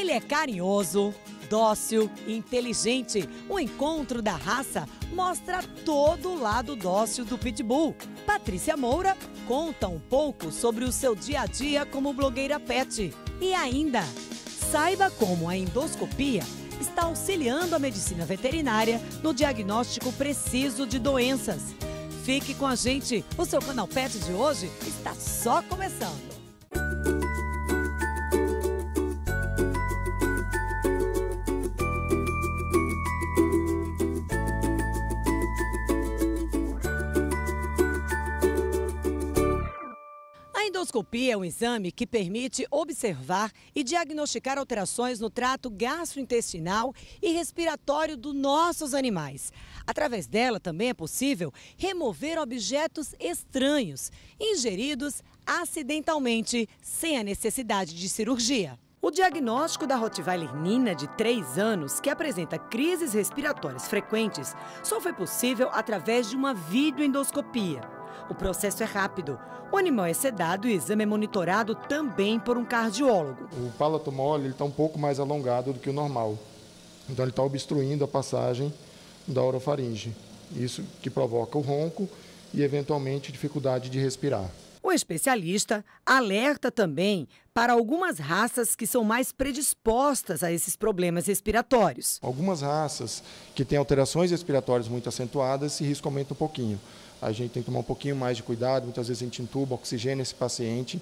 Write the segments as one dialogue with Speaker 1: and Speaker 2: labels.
Speaker 1: Ele é carinhoso, dócil e inteligente. O encontro da raça mostra todo o lado dócil do Pitbull. Patrícia Moura conta um pouco sobre o seu dia a dia como blogueira pet. E ainda, saiba como a endoscopia está auxiliando a medicina veterinária no diagnóstico preciso de doenças. Fique com a gente, o seu Canal Pet de hoje está só começando. A endoscopia é um exame que permite observar e diagnosticar alterações no trato gastrointestinal e respiratório dos nossos animais. Através dela também é possível remover objetos estranhos, ingeridos acidentalmente, sem a necessidade de cirurgia. O diagnóstico da Rottweiler Nina, de 3 anos, que apresenta crises respiratórias frequentes, só foi possível através de uma videoendoscopia. O processo é rápido. O animal é sedado e o exame é monitorado também por um cardiólogo.
Speaker 2: O palato mole está um pouco mais alongado do que o normal. Então ele está obstruindo a passagem da orofaringe. Isso que provoca o ronco e, eventualmente, dificuldade de respirar.
Speaker 1: O especialista alerta também para algumas raças que são mais predispostas a esses problemas respiratórios.
Speaker 2: Algumas raças que têm alterações respiratórias muito acentuadas, esse risco aumenta um pouquinho. A gente tem que tomar um pouquinho mais de cuidado, muitas vezes a gente intuba, oxigena esse paciente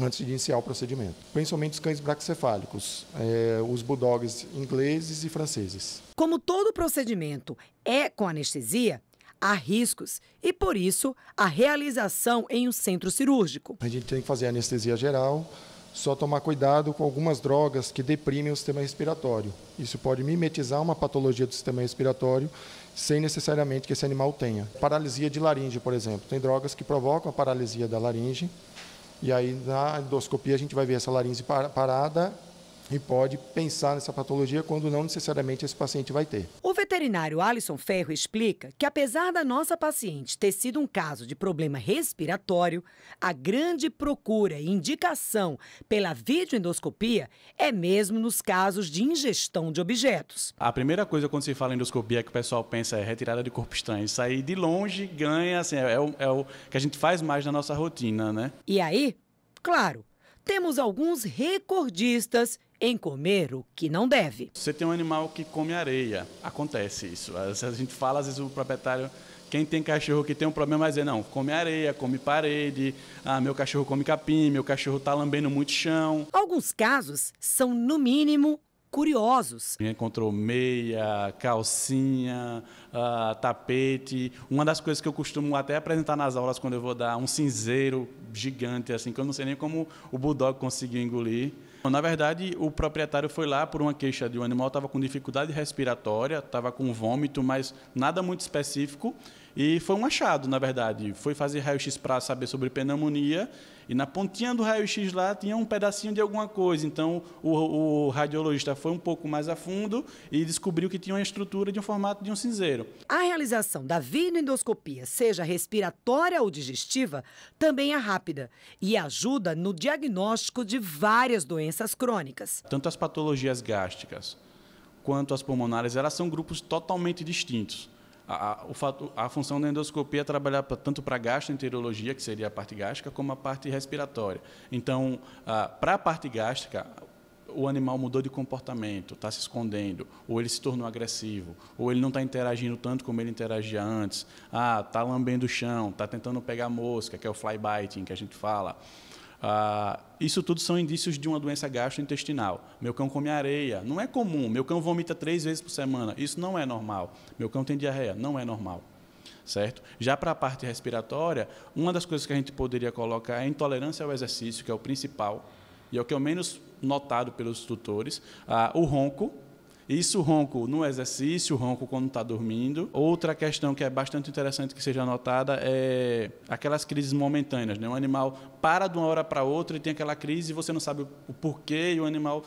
Speaker 2: antes de iniciar o procedimento. Principalmente os cães braquicefálicos, os bulldogs ingleses e franceses.
Speaker 1: Como todo procedimento é com anestesia, há riscos e, por isso, a realização em um centro cirúrgico.
Speaker 2: A gente tem que fazer anestesia geral, só tomar cuidado com algumas drogas que deprimem o sistema respiratório. Isso pode mimetizar uma patologia do sistema respiratório sem necessariamente que esse animal tenha. Paralisia de laringe, por exemplo. Tem drogas que provocam a paralisia da laringe e aí na endoscopia a gente vai ver essa laringe parada e pode pensar nessa patologia quando não necessariamente esse paciente vai ter.
Speaker 1: O veterinário Alisson Ferro explica que, apesar da nossa paciente ter sido um caso de problema respiratório, a grande procura e indicação pela videoendoscopia é mesmo nos casos de ingestão de objetos.
Speaker 3: A primeira coisa quando se fala em endoscopia que o pessoal pensa é retirada de corpo estranho. Sair de longe ganha, assim, é o que a gente faz mais na nossa rotina, né? E
Speaker 1: aí, claro, temos alguns recordistas em comer o que não deve.
Speaker 3: Você tem um animal que come areia, acontece isso. A gente fala, às vezes o proprietário, quem tem cachorro que tem um problema, vai dizer, não, come areia, come parede, meu cachorro come capim, meu cachorro está lambendo muito chão.
Speaker 1: Alguns casos são, no mínimo, curiosos.
Speaker 3: Encontrou meia, calcinha, tapete. Uma das coisas que eu costumo até apresentar nas aulas quando eu vou dar um cinzeiro gigante, assim, que eu não sei nem como o bulldog conseguiu engolir. Na verdade, o proprietário foi lá por uma queixa de um animal, estava com dificuldade respiratória, estava com vômito, mas nada muito específico. E foi um achado, na verdade. Foi fazer raio-x para saber sobre pneumonia e na pontinha do raio-x lá tinha um pedacinho de alguma coisa. Então, o radiologista foi um pouco mais a fundo e descobriu que tinha uma estrutura de um formato de um cinzeiro.
Speaker 1: A realização da videoendoscopia, seja respiratória ou digestiva, também é rápida e ajuda no diagnóstico de várias doenças crônicas.
Speaker 3: Tanto as patologias gástricas quanto as pulmonares, elas são grupos totalmente distintos. A função da endoscopia é trabalhar tanto para a gastroenterologia, que seria a parte gástrica, como a parte respiratória. Então, para a parte gástrica, o animal mudou de comportamento, está se escondendo, ou ele se tornou agressivo, ou ele não está interagindo tanto como ele interagia antes, está lambendo o chão, está tentando pegar mosca, que é o fly biting que a gente fala. Isso tudo são indícios de uma doença gastrointestinal. Meu cão come areia, não é comum. Meu cão vomita 3 vezes por semana, isso não é normal. Meu cão tem diarreia, não é normal. Certo? Já para a parte respiratória, uma das coisas que a gente poderia colocar é a intolerância ao exercício, que é o principal, e é o que é o menos notado pelos tutores. O ronco. Isso, o ronco no exercício, o ronco quando está dormindo. Outra questão que é bastante interessante que seja notada é aquelas crises momentâneas, né? Um animal para de uma hora para outra e tem aquela crise e você não sabe o porquê e o animal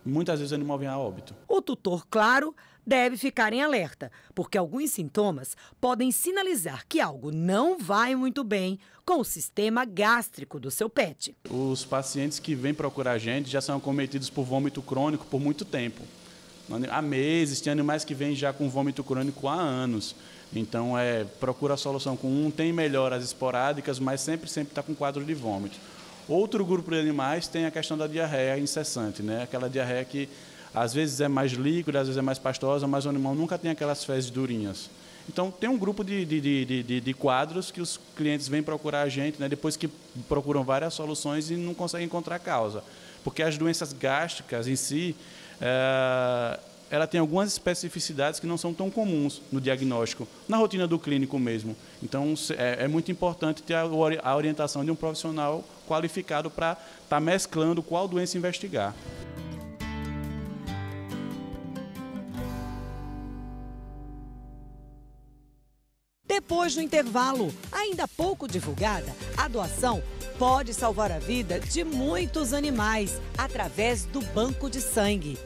Speaker 3: muitas vezes o animal vem a óbito.
Speaker 1: O tutor, claro, deve ficar em alerta, porque alguns sintomas podem sinalizar que algo não vai muito bem com o sistema gástrico do seu pet.
Speaker 3: Os pacientes que vêm procurar a gente já são acometidos por vômito crônico por muito tempo. Há meses, tem animais que vêm já com vômito crônico há anos. Então, procura a solução com um, tem melhoras esporádicas, mas sempre está com quadro de vômito. Outro grupo de animais tem a questão da diarreia incessante, né? Aquela diarreia que às vezes é mais líquida, às vezes é mais pastosa, mas o animal nunca tem aquelas fezes durinhas. Então, tem um grupo de quadros que os clientes vêm procurar a gente, né? Depois que procuram várias soluções e não conseguem encontrar a causa. Porque as doenças gástricas em si, ela tem algumas especificidades que não são tão comuns no diagnóstico, na rotina do clínico mesmo. Então, é muito importante ter a orientação de um profissional qualificado para estar mesclando qual doença investigar.
Speaker 1: Depois do intervalo, ainda pouco divulgada, a doação pode salvar a vida de muitos animais através do banco de sangue.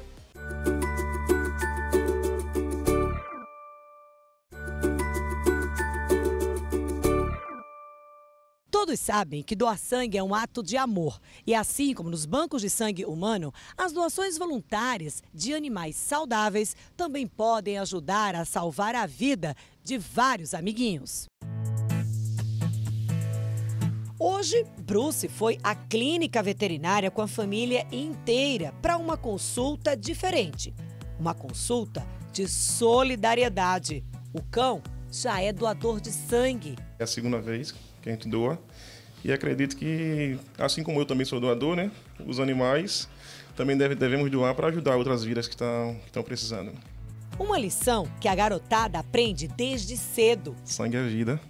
Speaker 1: Todos sabem que doar sangue é um ato de amor. E assim como nos bancos de sangue humano, as doações voluntárias de animais saudáveis também podem ajudar a salvar a vida de vários amiguinhos. Hoje, Bruce foi à clínica veterinária com a família inteira para uma consulta diferente. Uma consulta de solidariedade. O cão já é doador de sangue.
Speaker 4: É a segunda vez que a gente doa. E acredito que, assim como eu também sou doador, né, os animais também devemos doar para ajudar outras vidas que estão precisando.
Speaker 1: Uma lição que a garotada aprende desde cedo.
Speaker 4: Sangue é vida.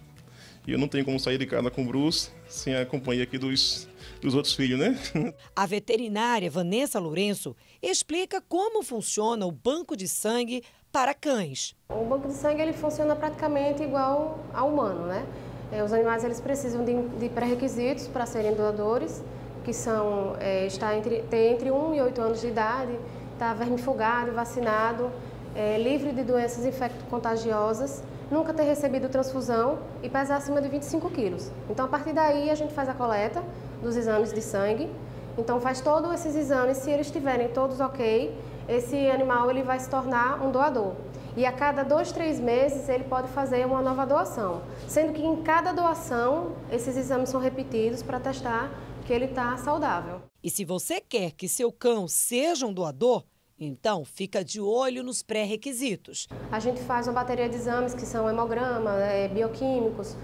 Speaker 4: E eu não tenho como sair de casa com o Bruce sem a companhia aqui dos outros filhos, né?
Speaker 1: A veterinária Vanessa Lourenço explica como funciona o banco de sangue para cães.
Speaker 5: O banco de sangue ele funciona praticamente igual ao humano, né? Os animais eles precisam de pré-requisitos para serem doadores, que são ter entre 1 e 8 anos de idade, estar vermifugado, vacinado, livre de doenças infecto-contagiosas, nunca ter recebido transfusão e pesar acima de 25 quilos. Então, a partir daí, a gente faz a coleta dos exames de sangue. Então, faz todos esses exames, se eles estiverem todos ok, esse animal ele vai se tornar um doador. E a cada 2, 3 meses ele pode fazer uma nova doação, sendo que em cada doação esses exames são repetidos para testar que ele está saudável.
Speaker 1: E se você quer que seu cão seja um doador, então fica de olho nos pré-requisitos.
Speaker 5: A gente faz uma bateria de exames que são hemograma, bioquímicos,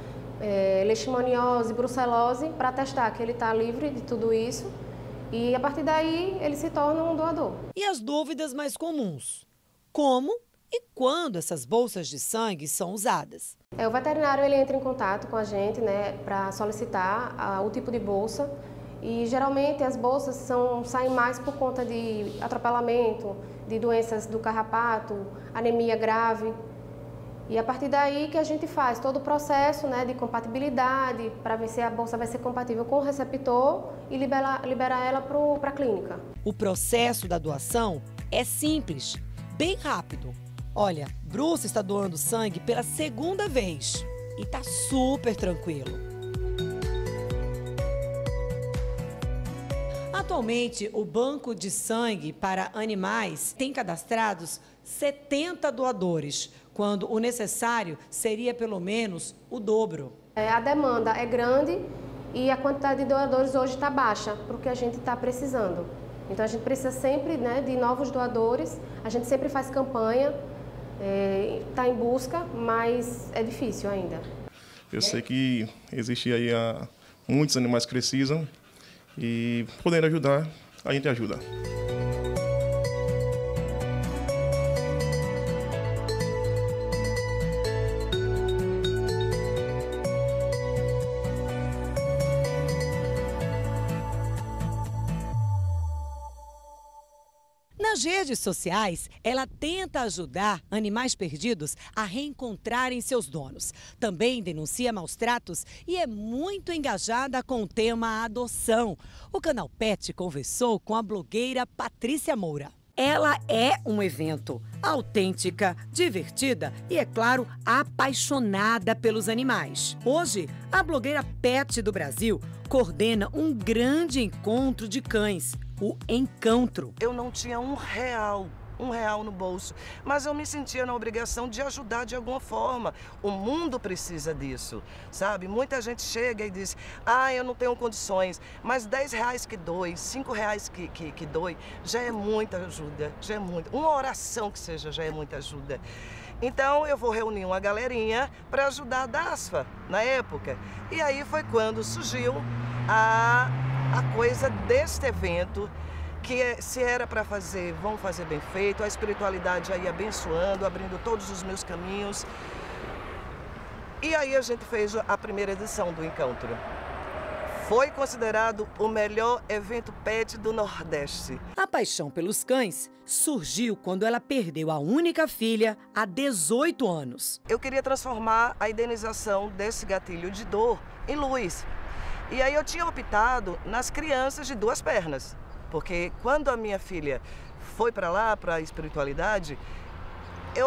Speaker 5: leishmaniose, brucelose, para testar que ele está livre de tudo isso e a partir daí ele se torna um doador.
Speaker 1: E as dúvidas mais comuns? Como e quando essas bolsas de sangue são usadas?
Speaker 5: O veterinário ele entra em contato com a gente, né, para solicitar o tipo de bolsa e geralmente as bolsas saem mais por conta de atropelamento, de doenças do carrapato, anemia grave. E a partir daí que a gente faz todo o processo, né, de compatibilidade para ver se a bolsa vai ser compatível com o receptor e liberar ela para a clínica.
Speaker 1: O processo da doação é simples, bem rápido. Olha, Bruce está doando sangue pela segunda vez e está super tranquilo. Atualmente, o banco de sangue para animais tem cadastrados 70 doadores, quando o necessário seria pelo menos o dobro.
Speaker 5: A demanda é grande e a quantidade de doadores hoje está baixa, porque a gente está precisando. Então a gente precisa sempre, né, de novos doadores, a gente sempre faz campanha, está em busca, mas é difícil ainda.
Speaker 4: Eu sei que existe aí muitos animais que precisam e podendo ajudar, a gente ajuda.
Speaker 1: Na Nas redes sociais, ela tenta ajudar animais perdidos a reencontrarem seus donos. Também denuncia maus tratos e é muito engajada com o tema adoção. O Canal Pet conversou com a blogueira Patrícia Moura. Ela é um evento autêntica, divertida e, é claro, apaixonada pelos animais. Hoje, a blogueira Pet do Brasil coordena um grande encontro de cães, o Encontro.
Speaker 6: Eu não tinha um real no bolso, mas eu me sentia na obrigação de ajudar de alguma forma. O mundo precisa disso, sabe? Muita gente chega e diz, eu não tenho condições, mas R$10 que doe, R$5 que doe, já é muita ajuda, já é muito. Uma oração que seja já é muita ajuda. Então eu vou reunir uma galerinha para ajudar a DASFA na época. E aí foi quando surgiu a coisa deste evento, que se era para fazer, vamos fazer bem feito, a espiritualidade aí abençoando, abrindo todos os meus caminhos. E aí a gente fez a primeira edição do Encontro. Foi considerado o melhor evento pet do Nordeste.
Speaker 1: A paixão pelos cães surgiu quando ela perdeu a única filha há 18 anos.
Speaker 6: Eu queria transformar a indenização desse gatilho de dor em luz. E aí eu tinha optado nas crianças de 2 pernas. Porque quando a minha filha foi para lá, para a espiritualidade, eu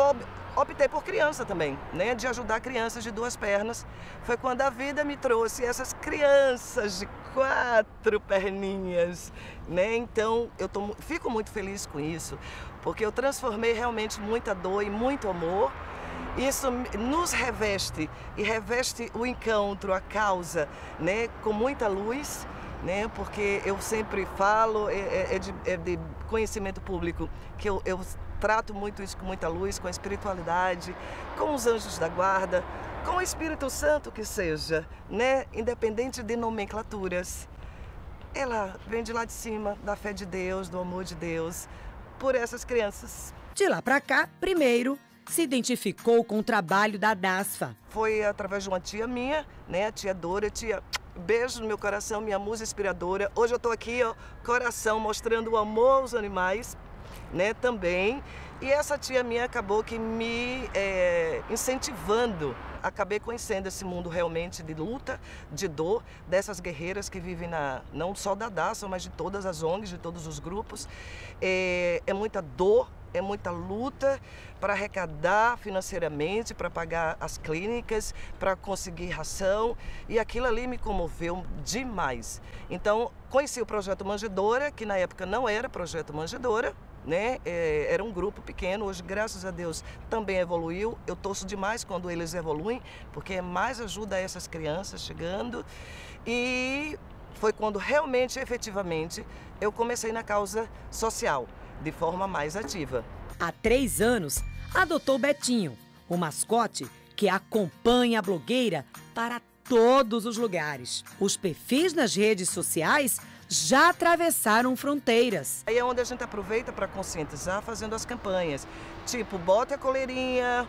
Speaker 6: optei por criança também, né? De ajudar crianças de 2 pernas. Foi quando a vida me trouxe essas crianças de 4 perninhas, né? Então, fico muito feliz com isso, porque eu transformei realmente muita dor e muito amor. Isso nos reveste e reveste o encontro, a causa, né? Com muita luz. Né? Porque eu sempre falo, é de conhecimento público, que eu trato muito isso com muita luz, com a espiritualidade, com os anjos da guarda, com o Espírito Santo que seja, né? Independente de nomenclaturas. Ela vem de lá de cima, da fé de Deus, do amor de Deus, por essas crianças.
Speaker 1: De lá para cá, primeiro, se identificou com o trabalho da DASFA.
Speaker 6: Foi através de uma tia minha, né? A tia Dora, beijo no meu coração, minha musa inspiradora. Hoje eu estou aqui, ó, coração, mostrando o amor aos animais, né, também. E essa tia minha acabou que me incentivando. Acabei conhecendo esse mundo realmente de luta, de dor, dessas guerreiras que vivem não só da DASFA, mas de todas as ONGs, de todos os grupos. É muita dor, é muita luta para arrecadar financeiramente, para pagar as clínicas, para conseguir ração. E aquilo ali me comoveu demais. Então, conheci o Projeto Manjedoura, que na época não era Projeto Manjedoura, né? Era um grupo pequeno, hoje, graças a Deus, também evoluiu. Eu torço demais quando eles evoluem, porque é mais ajuda a essas crianças chegando. E foi quando realmente, efetivamente, eu comecei na causa social, de forma mais ativa.
Speaker 1: Há 3 anos, adotou Betinho, o mascote que acompanha a blogueira para todos os lugares. Os perfis nas redes sociais já atravessaram fronteiras.
Speaker 6: Aí é onde a gente aproveita para conscientizar, fazendo as campanhas. Tipo, bote a coleirinha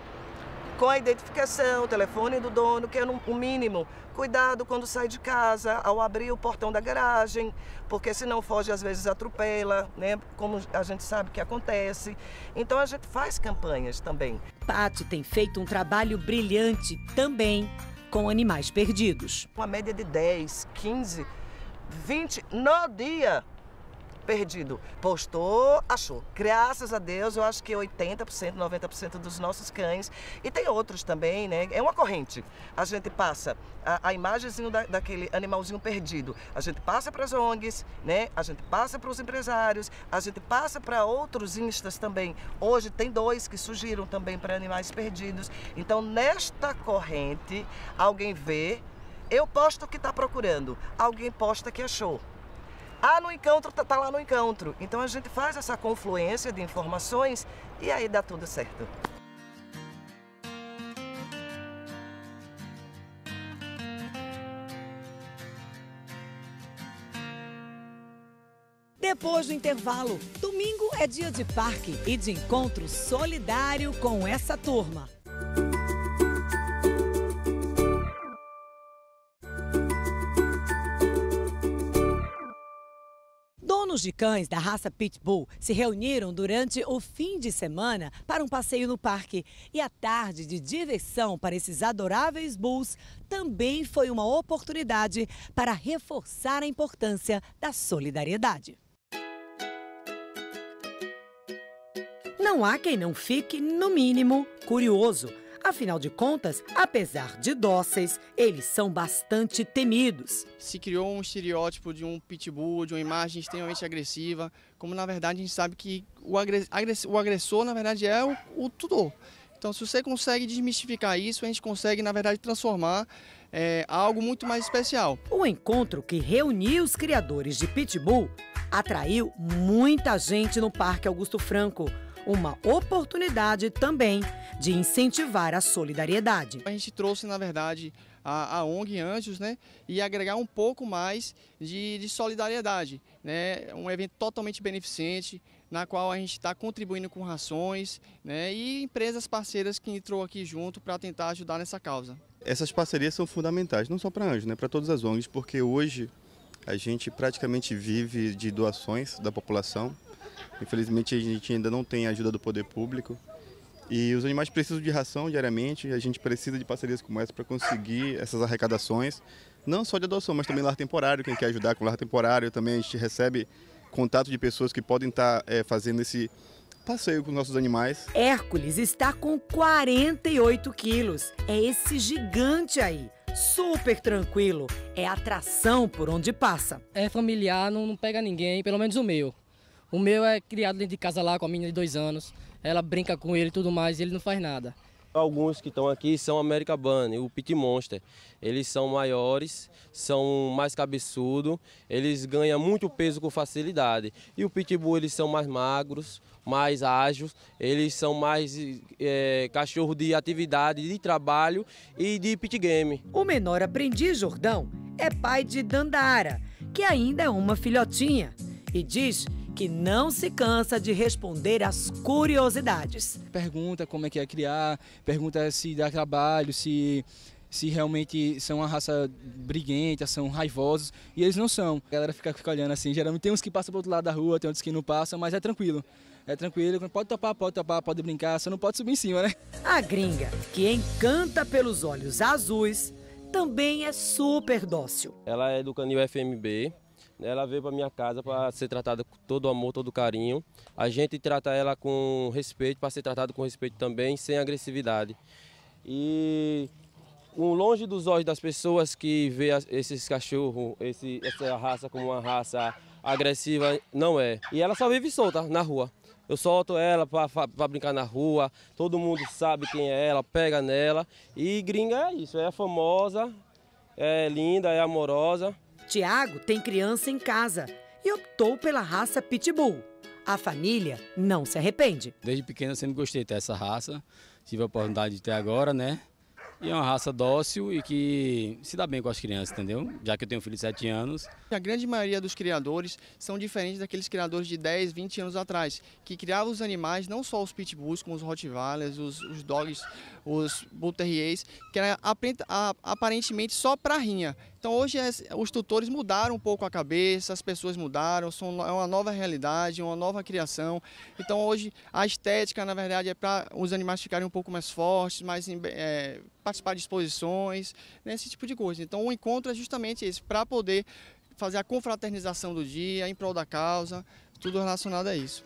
Speaker 6: com a identificação, o telefone do dono, que é o mínimo. Cuidado quando sai de casa, ao abrir o portão da garagem, porque se não foge, às vezes atropela, né? Como a gente sabe que acontece. Então a gente faz campanhas também.
Speaker 1: Pati tem feito um trabalho brilhante também com animais perdidos.
Speaker 6: Uma média de 10, 15, 20 no dia perdido. Postou, achou. Graças a Deus, eu acho que 80%, 90% dos nossos cães. E tem outros também, né? É uma corrente. A gente passa a imagenzinho daquele animalzinho perdido. A gente passa para as ONGs, né? A gente passa para os empresários. A gente passa para outros instas também. Hoje tem 2 que surgiram também para animais perdidos. Então, nesta corrente, alguém vê, eu posto o que está procurando. Alguém posta que achou. No encontro, tá lá no encontro. Então a gente faz essa confluência de informações e aí dá tudo certo.
Speaker 1: Depois do intervalo, domingo é dia de parque e de encontro solidário com essa turma. Donos de cães da raça Pitbull se reuniram durante o fim de semana para um passeio no parque. E a tarde de diversão para esses adoráveis bulls também foi uma oportunidade para reforçar a importância da solidariedade. Não há quem não fique, no mínimo, curioso. Afinal de contas, apesar de dóceis, eles são bastante temidos.
Speaker 7: Se criou um estereótipo de um pitbull, de uma imagem extremamente agressiva, como na verdade a gente sabe que o agressor na verdade é o tutor. Então se você consegue desmistificar isso, a gente consegue na verdade transformar algo muito mais especial.
Speaker 1: O encontro que reuniu os criadores de pitbull atraiu muita gente no Parque Augusto Franco. Uma oportunidade também de incentivar a solidariedade.
Speaker 7: A gente trouxe, na verdade, a ONG Anjos, né, e agregar um pouco mais de solidariedade, né, um evento totalmente beneficente, na qual a gente está contribuindo com rações, né, e empresas parceiras que entrou aqui junto para tentar ajudar nessa causa.
Speaker 8: Essas parcerias são fundamentais, não só para Anjos, né, para todas as ONGs, porque hoje a gente praticamente vive de doações da população. Infelizmente a gente ainda não tem a ajuda do poder público e os animais precisam de ração diariamente, e a gente precisa de parcerias como essa para conseguir essas arrecadações, não só de adoção, mas também lar temporário. Quem quer ajudar com lar temporário, também a gente recebe contato de pessoas que podem estar fazendo esse passeio com os nossos animais.
Speaker 1: Hércules está com 48 quilos, é esse gigante aí. Super tranquilo, é atração por onde passa.
Speaker 9: É familiar, não pega ninguém, pelo menos o meu. O meu é criado dentro de casa lá com a menina de 2 anos. Ela brinca com ele e tudo mais e ele não faz nada.
Speaker 10: Alguns que estão aqui são American Bunny, o Pit Monster. Eles são maiores, são mais cabeçudos, eles ganham muito peso com facilidade. E o Pitbull, eles são mais magros, mais ágeis, eles são mais cachorro de atividade, de trabalho e de pit game.
Speaker 1: O menor aprendiz Jordão é pai de Dandara, que ainda é uma filhotinha, e diz que não se cansa de responder às curiosidades.
Speaker 11: Pergunta como é que é criar, pergunta se dá trabalho, se realmente são uma raça briguenta, são raivosos, e eles não são. A galera fica olhando assim, geralmente tem uns que passam para o outro lado da rua, tem outros que não passam, mas é tranquilo. É tranquilo, pode topar, pode brincar, só não pode subir em cima, né?
Speaker 1: A gringa, que encanta pelos olhos azuis, também é super dócil.
Speaker 10: Ela é do canil FMB. Ela veio para minha casa para ser tratada com todo amor, todo carinho. A gente trata ela com respeito, para ser tratada com respeito também, sem agressividade. E longe dos olhos das pessoas que vê esses cachorros, essa raça como uma raça agressiva, não é. E ela só vive solta na rua. Eu solto ela para brincar na rua, todo mundo sabe quem é ela, pega nela. E gringa é isso, é famosa, é linda, é amorosa.
Speaker 1: Tiago tem criança em casa e optou pela raça Pitbull. A família não se arrepende.
Speaker 12: Desde pequeno eu sempre gostei de ter essa raça, tive a oportunidade de ter agora, né? E é uma raça dócil e que se dá bem com as crianças, entendeu? Já que eu tenho um filho de 7 anos.
Speaker 7: A grande maioria dos criadores são diferentes daqueles criadores de 10, 20 anos atrás, que criavam os animais, não só os pitbulls, como os rottweilers, os dogs, os bull terriers, que era aparentemente só para rinha. Então hoje os tutores mudaram um pouco a cabeça, as pessoas mudaram, é uma nova realidade, uma nova criação. Então hoje a estética, na verdade, é para os animais ficarem um pouco mais fortes, participar de exposições, né, esse tipo de coisa. Então o encontro é justamente esse, para poder fazer a confraternização do dia, em prol da causa, tudo relacionado a isso.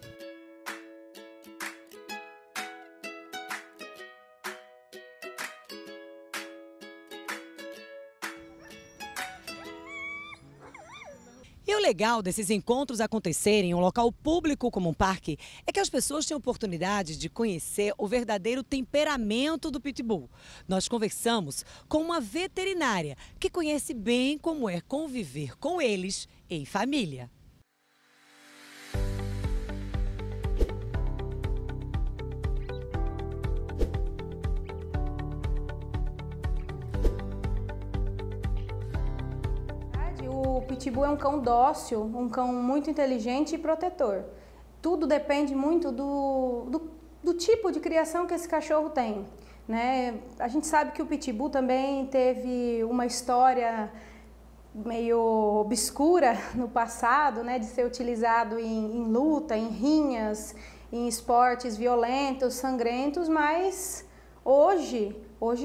Speaker 1: E o legal desses encontros acontecerem em um local público como um parque é que as pessoas têm oportunidade de conhecer o verdadeiro temperamento do pitbull. Nós conversamos com uma veterinária que conhece bem como é conviver com eles em família.
Speaker 13: O pitbull é um cão dócil, um cão muito inteligente e protetor. Tudo depende muito do tipo de criação que esse cachorro tem, né? A gente sabe que o pitbull também teve uma história meio obscura no passado, né, de ser utilizado em luta, em rinhas, em esportes violentos, sangrentos, mas hoje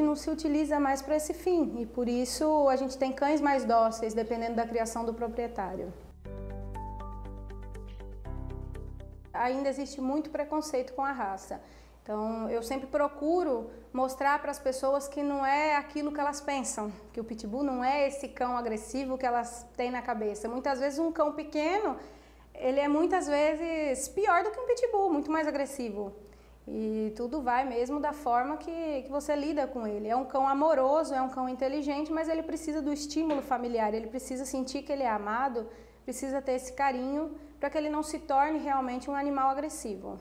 Speaker 13: não se utiliza mais para esse fim e por isso a gente tem cães mais dóceis, dependendo da criação do proprietário. Ainda existe muito preconceito com a raça. Então, eu sempre procuro mostrar para as pessoas que não é aquilo que elas pensam, que o Pitbull não é esse cão agressivo que elas têm na cabeça. Muitas vezes um cão pequeno, ele é muitas vezes pior do que um Pitbull, muito mais agressivo. E tudo vai mesmo da forma que você lida com ele. É um cão amoroso, é um cão inteligente, mas ele precisa do estímulo familiar, ele precisa sentir que ele é amado, precisa ter esse carinho para que ele não se torne realmente um animal agressivo.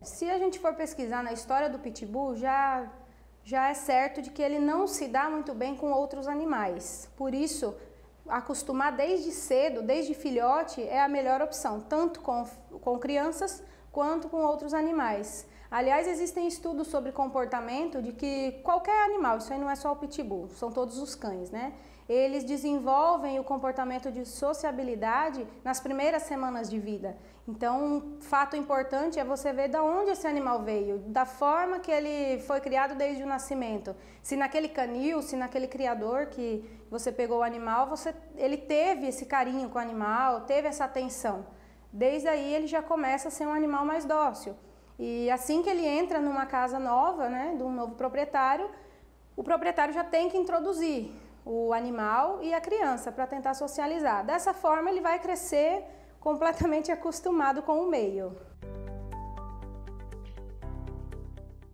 Speaker 13: Se a gente for pesquisar na história do Pitbull, já é certo de que ele não se dá muito bem com outros animais. Por isso, acostumar desde cedo, desde filhote, é a melhor opção, tanto com crianças quanto com outros animais. Aliás, existem estudos sobre comportamento de que qualquer animal, isso aí não é só o Pitbull, são todos os cães, né? Eles desenvolvem o comportamento de sociabilidade nas primeiras semanas de vida. Então, um fato importante é você ver de onde esse animal veio, da forma que ele foi criado desde o nascimento. Se naquele canil, se naquele criador que você pegou o animal, ele teve esse carinho com o animal, teve essa atenção. Desde aí ele já começa a ser um animal mais dócil. E assim que ele entra numa casa nova, né, de um novo proprietário, o proprietário já tem que introduzir o animal e a criança para tentar socializar. Dessa forma ele vai crescer completamente acostumado com o meio.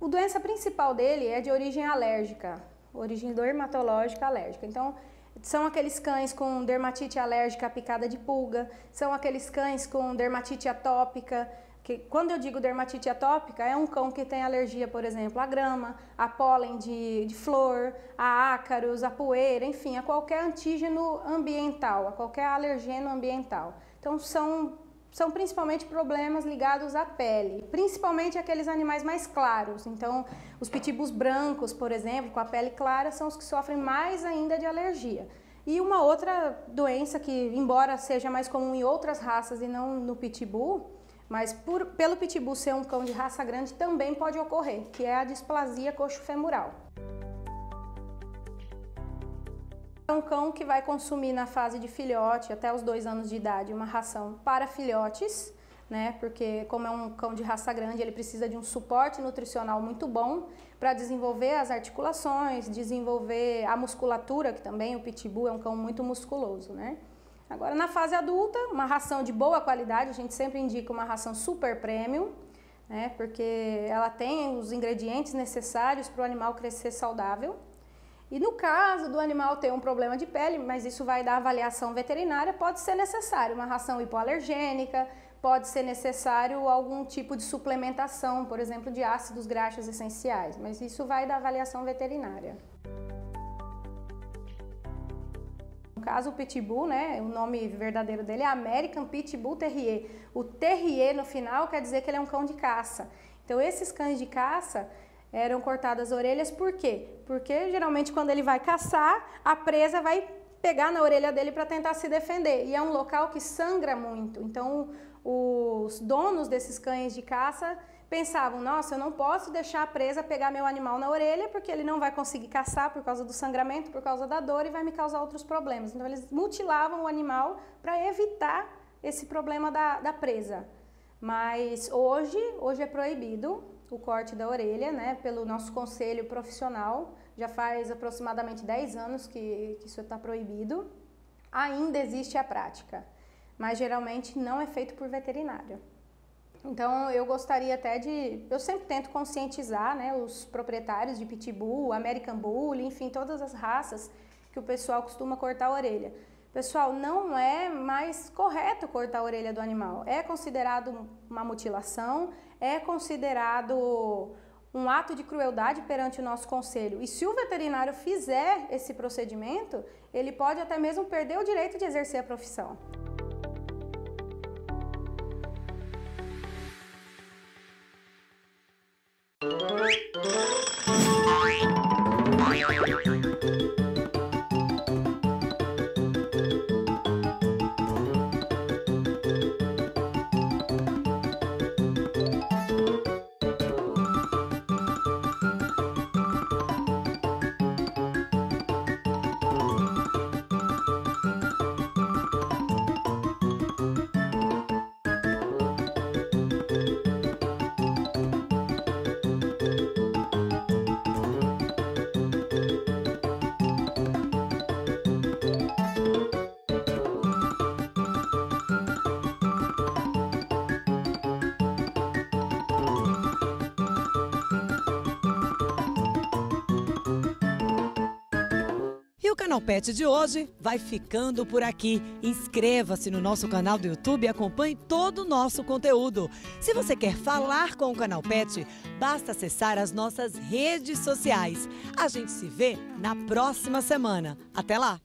Speaker 13: A doença principal dele é de origem alérgica, origem dermatológica alérgica. Então, são aqueles cães com dermatite alérgica à picada de pulga, são aqueles cães com dermatite atópica. Que, quando eu digo dermatite atópica, é um cão que tem alergia, por exemplo, à grama, a pólen de flor, a ácaros, a poeira, enfim, a qualquer antígeno ambiental, a qualquer alergeno ambiental. Então, são principalmente problemas ligados à pele, principalmente aqueles animais mais claros. Então, os pitbulls brancos, por exemplo, com a pele clara, são os que sofrem mais ainda de alergia. E uma outra doença que, embora seja mais comum em outras raças e não no pitbull, mas pelo pitbull ser um cão de raça grande também pode ocorrer, que é a displasia coxofemoral. É um cão que vai consumir na fase de filhote, até os 2 anos de idade, uma ração para filhotes, né? Porque como é um cão de raça grande, ele precisa de um suporte nutricional muito bom para desenvolver as articulações, desenvolver a musculatura, que também o pitbull é um cão muito musculoso, né? Agora, na fase adulta, uma ração de boa qualidade, a gente sempre indica uma ração super premium, né, porque ela tem os ingredientes necessários para o animal crescer saudável. E no caso do animal ter um problema de pele, mas isso vai dar avaliação veterinária, pode ser necessário uma ração hipoalergênica, pode ser necessário algum tipo de suplementação, por exemplo, de ácidos graxos essenciais, mas isso vai da avaliação veterinária. No caso, o Pitbull, né, o nome verdadeiro dele é American Pitbull Terrier. O Terrier, no final, quer dizer que ele é um cão de caça. Então, esses cães de caça eram cortadas as orelhas, por quê? Porque, geralmente, quando ele vai caçar, a presa vai pegar na orelha dele para tentar se defender. E é um local que sangra muito. Então, os donos desses cães de caça pensavam, nossa, eu não posso deixar a presa pegar meu animal na orelha porque ele não vai conseguir caçar por causa do sangramento, por causa da dor e vai me causar outros problemas. Então eles mutilavam o animal para evitar esse problema da presa. Mas hoje é proibido o corte da orelha, né, pelo nosso conselho profissional. Já faz aproximadamente 10 anos que isso está proibido. Ainda existe a prática, mas geralmente não é feito por veterinário. Então, eu gostaria até eu sempre tento conscientizar, né, os proprietários de Pitbull, American Bully, enfim, todas as raças que o pessoal costuma cortar a orelha. Pessoal, não é mais correto cortar a orelha do animal. É considerado uma mutilação, é considerado um ato de crueldade perante o nosso conselho. E se o veterinário fizer esse procedimento, ele pode até mesmo perder o direito de exercer a profissão.
Speaker 1: Canal Pet de hoje vai ficando por aqui. Inscreva-se no nosso canal do YouTube e acompanhe todo o nosso conteúdo. Se você quer falar com o Canal Pet, basta acessar as nossas redes sociais. A gente se vê na próxima semana. Até lá!